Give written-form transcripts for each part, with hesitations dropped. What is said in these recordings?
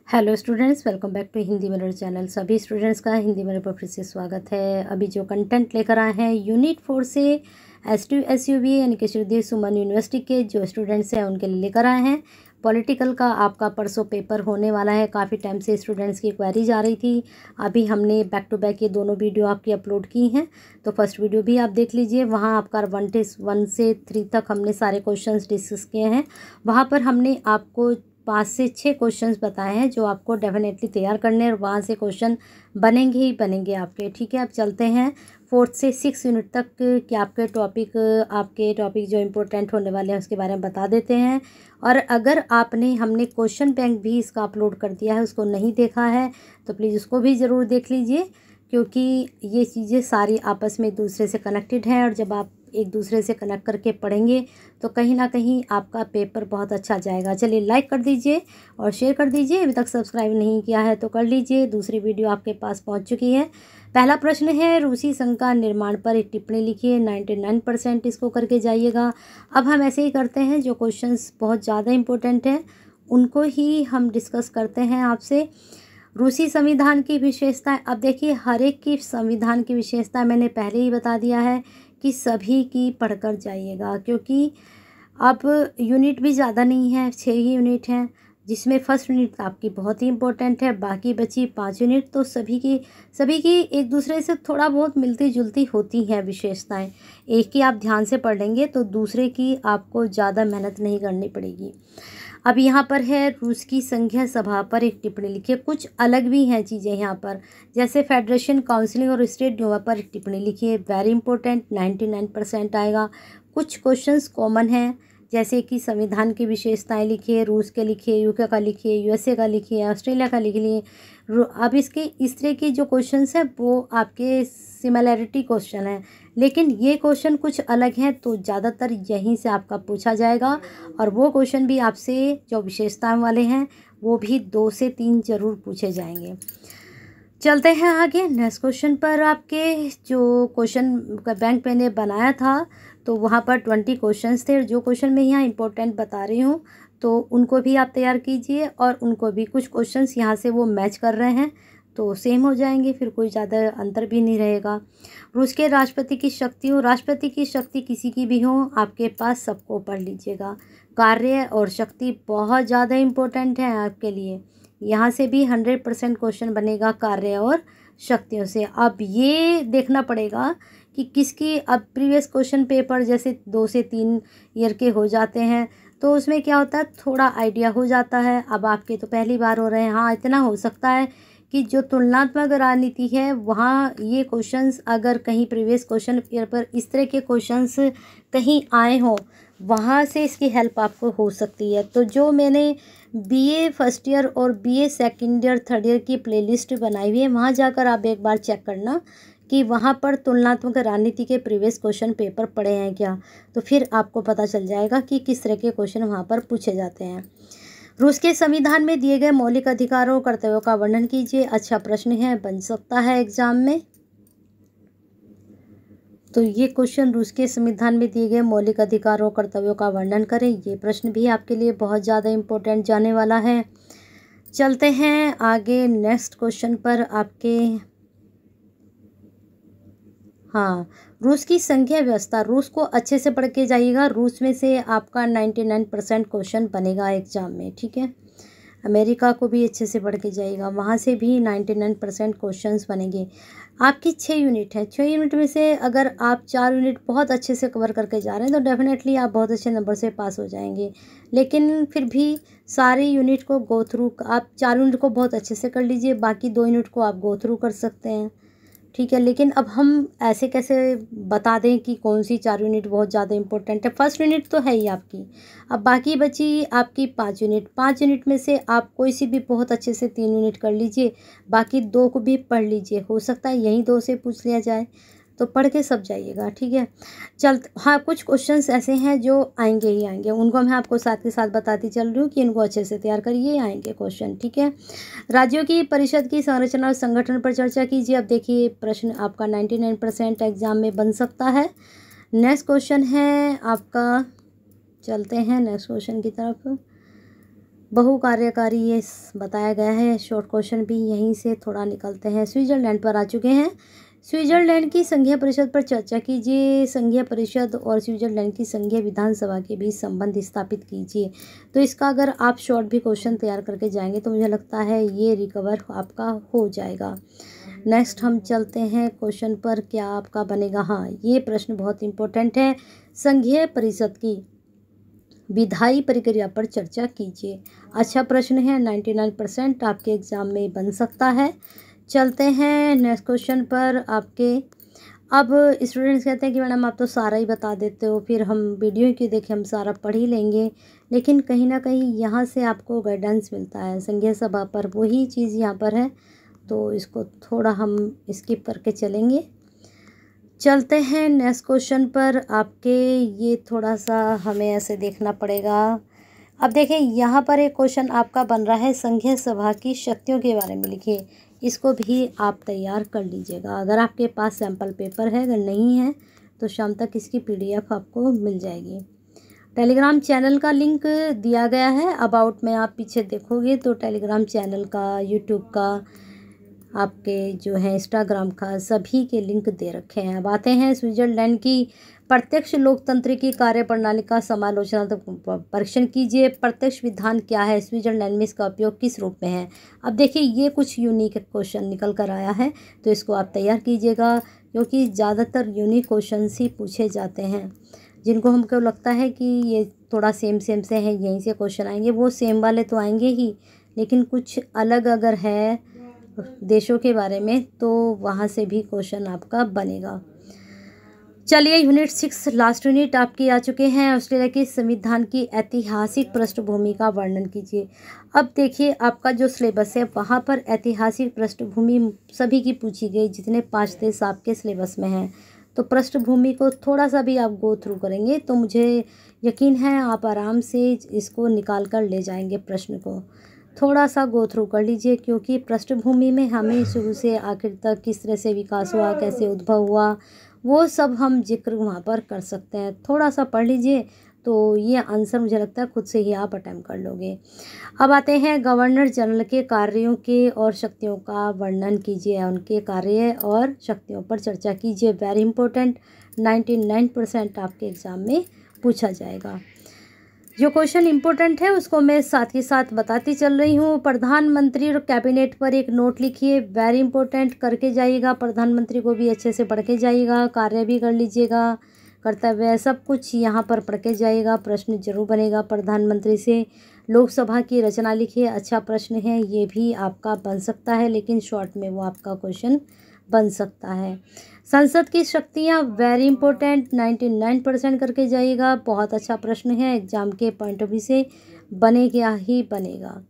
Hello students, welcome back to Hindi mirror channel. सभी students का Hindi mirror पर फिर से स्वागत है। अभी जो कंटेंट लेकर आए हैं यूनिट 4 से STU/SUV यानी कि श्रीदेव सुमन यूनिवर्सिटी के जो स्टूडेंट्स हैं उनके लिए लेकर आए हैं। पॉलिटिकल का आपका परसों पेपर होने वाला है। काफ़ी टाइम से स्टूडेंट्स की क्वेरीज आ रही थी। अभी हमने बैक टू बैक ये दोनों वीडियो आपकी अपलोड की हैं, तो फर्स्ट वीडियो भी आप देख लीजिए। वहाँ आपका 1 से 3 तक हमने सारे क्वेश्चंस डिस्कस किए हैं। वहाँ पर हमने आपको 5 से 6 क्वेश्चंस बताए हैं जो आपको डेफिनेटली तैयार करने हैं और वहाँ से क्वेश्चन बनेंगे ही बनेंगे आपके। ठीक है, अब चलते हैं 4 से 6 यूनिट तक कि आपके टॉपिक जो इम्पोर्टेंट होने वाले हैं उसके बारे में बता देते हैं। और अगर हमने क्वेश्चन बैंक भी इसका अपलोड कर दिया है, उसको नहीं देखा है तो प्लीज़ उसको भी ज़रूर देख लीजिए, क्योंकि ये चीज़ें सारी आपस में एक दूसरे से कनेक्टेड हैं और जब आप एक दूसरे से कनेक्ट करके पढ़ेंगे तो कहीं ना कहीं आपका पेपर बहुत अच्छा जाएगा। चलिए लाइक कर दीजिए और शेयर कर दीजिए। अभी तक सब्सक्राइब नहीं किया है तो कर लीजिए। दूसरी वीडियो आपके पास पहुंच चुकी है। पहला प्रश्न है, रूसी संघ का निर्माण पर एक टिप्पणी लिखिए। 99% इसको करके जाइएगा। अब हम ऐसे ही करते हैं, जो क्वेश्चंस बहुत ज़्यादा इंपॉर्टेंट हैं उनको ही हम डिस्कस करते हैं आपसे। रूसी संविधान की विशेषताएं। अब देखिए, हर एक की संविधान की विशेषता मैंने पहले ही बता दिया है कि सभी की पढ़कर जाइएगा, क्योंकि अब यूनिट भी ज़्यादा नहीं है, 6 ही यूनिट हैं, जिसमें फर्स्ट यूनिट आपकी बहुत ही इंपॉर्टेंट है। बाकी बची 5 यूनिट तो सभी की एक दूसरे से थोड़ा बहुत मिलती जुलती होती हैं विशेषताएं। एक की आप ध्यान से पढ़ लेंगे तो दूसरे की आपको ज़्यादा मेहनत नहीं करनी पड़ेगी। अब यहाँ पर है, रूस की संघीय सभा पर एक टिप्पणी लिखिए। कुछ अलग भी हैं चीज़ें यहाँ पर, जैसे फेडरेशन, काउंसिलिंग और स्टेट ड्यूमा पर एक टिप्पणी लिखिए। वेरी इंपॉर्टेंट, 99% आएगा। कुछ क्वेश्चंस कॉमन हैं, जैसे कि संविधान की विशेषताएं लिखिए, रूस के लिखिए, यूके का लिखिए, USA का लिखिए, ऑस्ट्रेलिया का लिख लिए। अब इसके इस तरह की जो क्वेश्चंस हैं वो आपके सिमिलैरिटी क्वेश्चन हैं, लेकिन ये क्वेश्चन कुछ अलग हैं तो ज़्यादातर यहीं से आपका पूछा जाएगा। और वो क्वेश्चन भी आपसे जो विशेषताओं वाले हैं वो भी 2 से 3 जरूर पूछे जाएंगे। चलते हैं आगे नेक्स्ट क्वेश्चन पर। आपके जो क्वेश्चन का बैंक मैंने बनाया था तो वहाँ पर 20 क्वेश्चंस थे। जो क्वेश्चन मैं यहाँ इंपॉर्टेंट बता रही हूँ तो उनको भी आप तैयार कीजिए, और उनको भी कुछ क्वेश्चंस यहाँ से वो मैच कर रहे हैं तो सेम हो जाएंगे, फिर कोई ज़्यादा अंतर भी नहीं रहेगा। रूस के राष्ट्रपति की शक्ति किसी की भी हो आपके पास, सबको पढ़ लीजिएगा। कार्य और शक्ति बहुत ज़्यादा इम्पोर्टेंट है आपके लिए। यहाँ से भी 100% क्वेश्चन बनेगा कार्य और शक्तियों से। अब ये देखना पड़ेगा कि किसकी, अब प्रीवियस क्वेश्चन पेपर जैसे 2 से 3 ईयर के हो जाते हैं तो उसमें क्या होता है, थोड़ा आइडिया हो जाता है। अब आपके तो पहली बार हो रहे हैं। हाँ, इतना हो सकता है कि जो तुलनात्मक राजनीति है वहाँ ये क्वेश्चंस, अगर कहीं प्रीवियस क्वेश्चन पेपर पर इस तरह के क्वेश्चंस कहीं आए हों, वहाँ से इसकी हेल्प आपको हो सकती है। तो जो मैंने BA फर्स्ट ईयर और BA second year third year की प्लेलिस्ट बनाई हुई है, वहाँ जाकर आप एक बार चेक करना कि वहाँ पर तुलनात्मक राजनीति के प्रीवियस क्वेश्चन पेपर पड़े हैं क्या, तो फिर आपको पता चल जाएगा कि किस तरह के क्वेश्चन वहाँ पर पूछे जाते हैं। रूस के संविधान में दिए गए मौलिक अधिकारों और कर्तव्यों का वर्णन कीजिए। अच्छा प्रश्न है, बन सकता है एग्जाम में। तो ये क्वेश्चन, रूस के संविधान में दिए गए मौलिक अधिकारों और कर्तव्यों का वर्णन करें, ये प्रश्न भी आपके लिए बहुत ज़्यादा इम्पोर्टेंट जाने वाला है। चलते हैं आगे नेक्स्ट क्वेश्चन पर आपके। हाँ, रूस की संघीय व्यवस्था, रूस को अच्छे से पढ़ के जाइएगा। रूस में से आपका 99% क्वेश्चन बनेगा एग्जाम में। ठीक है, अमेरिका को भी अच्छे से पढ़ के जाइएगा, वहाँ से भी 99% क्वेश्चंस बनेंगे। आपकी 6 यूनिट है, 6 यूनिट में से अगर आप 4 यूनिट बहुत अच्छे से कवर करके जा रहे हैं तो डेफिनेटली आप बहुत अच्छे नंबर से पास हो जाएंगे। लेकिन फिर भी सारी यूनिट को गो थ्रू, आप 4 यूनिट को बहुत अच्छे से कर लीजिए, बाकी 2 यूनिट को आप गो थ्रू कर सकते हैं। ठीक है, लेकिन अब हम ऐसे कैसे बता दें कि कौन सी 4 यूनिट बहुत ज़्यादा इंपॉर्टेंट है। फर्स्ट यूनिट तो है ही आपकी, अब बाकी बची आपकी 5 यूनिट। 5 यूनिट में से आप कोई सी भी बहुत अच्छे से 3 यूनिट कर लीजिए, बाकी 2 को भी पढ़ लीजिए। हो सकता है यहीं 2 से पूछ लिया जाए, तो पढ़ के सब जाइएगा। ठीक है, हाँ, कुछ क्वेश्चंस ऐसे हैं जो आएंगे ही आएंगे, उनको मैं आपको साथ के साथ बताती चल रही हूँ कि इनको अच्छे से तैयार करिए, आएंगे क्वेश्चन। ठीक है, राज्यों की परिषद की संरचना और संगठन पर चर्चा कीजिए। अब देखिए, प्रश्न आपका 99% एग्जाम में बन सकता है। नेक्स्ट क्वेश्चन है आपका, चलते हैं नेक्स्ट क्वेश्चन की तरफ। बहु कार्यकारी ये बताया गया है। शॉर्ट क्वेश्चन भी यहीं से थोड़ा निकलते हैं। स्विट्ज़रलैंड पर आ चुके हैं। स्विट्ज़रलैंड की संघीय परिषद पर चर्चा कीजिए। संघीय परिषद और स्विट्ज़रलैंड की संघीय विधानसभा के बीच संबंध स्थापित कीजिए। तो इसका अगर आप शॉर्ट भी क्वेश्चन तैयार करके जाएंगे तो मुझे लगता है ये रिकवर आपका हो जाएगा। नेक्स्ट हम चलते हैं क्वेश्चन पर, क्या आपका बनेगा। हाँ, ये प्रश्न बहुत इंपॉर्टेंट है। संघीय परिषद की विधायी प्रक्रिया पर चर्चा कीजिए। अच्छा प्रश्न है, 99% आपके एग्जाम में बन सकता है। चलते हैं नेक्स्ट क्वेश्चन पर आपके। अब स्टूडेंट्स कहते हैं कि मैडम आप तो सारा ही बता देते हो, फिर हम वीडियो क्यों देखें, हम सारा पढ़ ही लेंगे। लेकिन कहीं ना कहीं यहाँ से आपको गाइडेंस मिलता है। संघीय सभा पर वही चीज़ यहाँ पर है, तो इसको थोड़ा हम स्किप करके चलेंगे। चलते हैं नेक्स्ट क्वेश्चन पर आपके। ये थोड़ा सा हमें ऐसे देखना पड़ेगा। अब देखिए यहाँ पर एक क्वेश्चन आपका बन रहा है, संघीय सभा की शक्तियों के बारे में लिखिए। इसको भी आप तैयार कर लीजिएगा अगर आपके पास सैम्पल पेपर है। अगर नहीं है तो शाम तक इसकी PDF आपको मिल जाएगी। टेलीग्राम चैनल का लिंक दिया गया है। अबाउट में आप पीछे देखोगे तो टेलीग्राम चैनल का, यूट्यूब का, आपके जो है इंस्टाग्राम का, सभी के लिंक दे रखे हैं। अब आते हैं स्विट्ज़रलैंड की प्रत्यक्ष लोकतंत्र की कार्यप्रणाली का समालोचनात्मक परीक्षण कीजिए। प्रत्यक्ष विधान क्या है, स्विट्ज़रलैंड में इसका उपयोग किस रूप में है। अब देखिए ये कुछ यूनिक क्वेश्चन निकल कर आया है, तो इसको आप तैयार कीजिएगा, क्योंकि ज़्यादातर यूनिक क्वेश्चन ही पूछे जाते हैं। जिनको हमको लगता है कि ये थोड़ा सेम से है, यहीं से क्वेश्चन आएंगे, वो सेम वाले तो आएंगे ही, लेकिन कुछ अलग अगर है देशों के बारे में तो वहाँ से भी क्वेश्चन आपका बनेगा। चलिए यूनिट 6 लास्ट यूनिट आपकी आ चुके हैं। ऑस्ट्रेलिया के संविधान की ऐतिहासिक पृष्ठभूमि का वर्णन कीजिए। अब देखिए आपका जो सिलेबस है वहाँ पर ऐतिहासिक पृष्ठभूमि सभी की पूछी गई, जितने 5 देश आपके सिलेबस में हैं। तो पृष्ठभूमि को थोड़ा सा भी आप गो थ्रू करेंगे तो मुझे यकीन है आप आराम से इसको निकाल कर ले जाएंगे। प्रश्न को थोड़ा सा गो थ्रू कर लीजिए, क्योंकि पृष्ठभूमि में हमें शुरू से आखिर तक किस तरह से विकास हुआ, कैसे उद्भव हुआ, वो सब हम जिक्र वहाँ पर कर सकते हैं। थोड़ा सा पढ़ लीजिए तो ये आंसर मुझे लगता है खुद से ही आप अटेम्प्ट कर लोगे। अब आते हैं गवर्नर जनरल के कार्यों के और शक्तियों का वर्णन कीजिए। उनके कार्य और शक्तियों पर चर्चा कीजिए। वेरी इंपॉर्टेंट, 99% आपके एग्ज़ाम में पूछा जाएगा। जो क्वेश्चन इंपॉर्टेंट है उसको मैं साथ ही साथ बताती चल रही हूँ। प्रधानमंत्री और कैबिनेट पर एक नोट लिखिए। वेरी इंपॉर्टेंट, करके जाइएगा। प्रधानमंत्री को भी अच्छे से पढ़ के जाइएगा, कार्य भी कर लीजिएगा, कर्तव्य सब कुछ यहाँ पर पढ़ के जाइएगा। प्रश्न जरूर बनेगा प्रधानमंत्री से। लोकसभा की रचना लिखिए। अच्छा प्रश्न है, ये भी आपका बन सकता है, लेकिन शॉर्ट में वो आपका क्वेश्चन बन सकता है। संसद की शक्तियाँ, वेरी इंपॉर्टेंट, 99% करके जाइएगा। बहुत अच्छा प्रश्न है, एग्जाम के पॉइंट ऑफ व्यू से बनेगा ही बनेगा।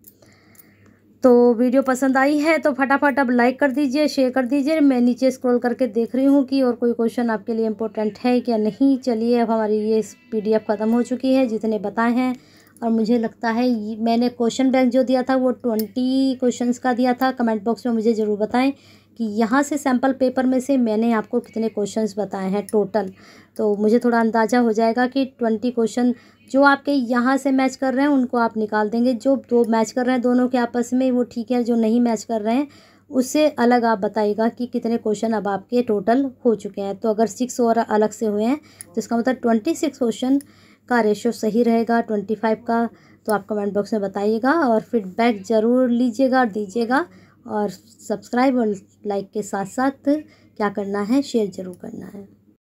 तो वीडियो पसंद आई है तो फटाफट अब लाइक कर दीजिए, शेयर कर दीजिए। मैं नीचे स्क्रॉल करके देख रही हूँ कि और कोई क्वेश्चन आपके लिए इम्पोर्टेंट है क्या नहीं। चलिए अब हमारी ये PDF ख़त्म हो चुकी है जितने बताए हैं, और मुझे लगता है मैंने क्वेश्चन बैंक जो दिया था वो 20 क्वेश्चंस का दिया था। कमेंट बॉक्स में मुझे ज़रूर बताएं कि यहाँ से सैम्पल पेपर में से मैंने आपको कितने क्वेश्चंस बताए हैं टोटल, तो मुझे थोड़ा अंदाज़ा हो जाएगा कि 20 क्वेश्चन जो आपके यहाँ से मैच कर रहे हैं उनको आप निकाल देंगे। जो दो मैच कर रहे हैं दोनों के आपस में वो ठीक है, जो नहीं मैच कर रहे हैं उससे अलग आप बताइएगा कि कितने क्वेश्चन अब आपके टोटल हो चुके हैं। तो अगर 6 और अलग से हुए हैं तो इसका मतलब 26 क्वेश्चन का रेशियो सही रहेगा 25 का। तो आप कमेंट बॉक्स में बताइएगा और फीडबैक ज़रूर लीजिएगा और दीजिएगा। और सब्सक्राइब और लाइक के साथ साथ क्या करना है, शेयर ज़रूर करना है।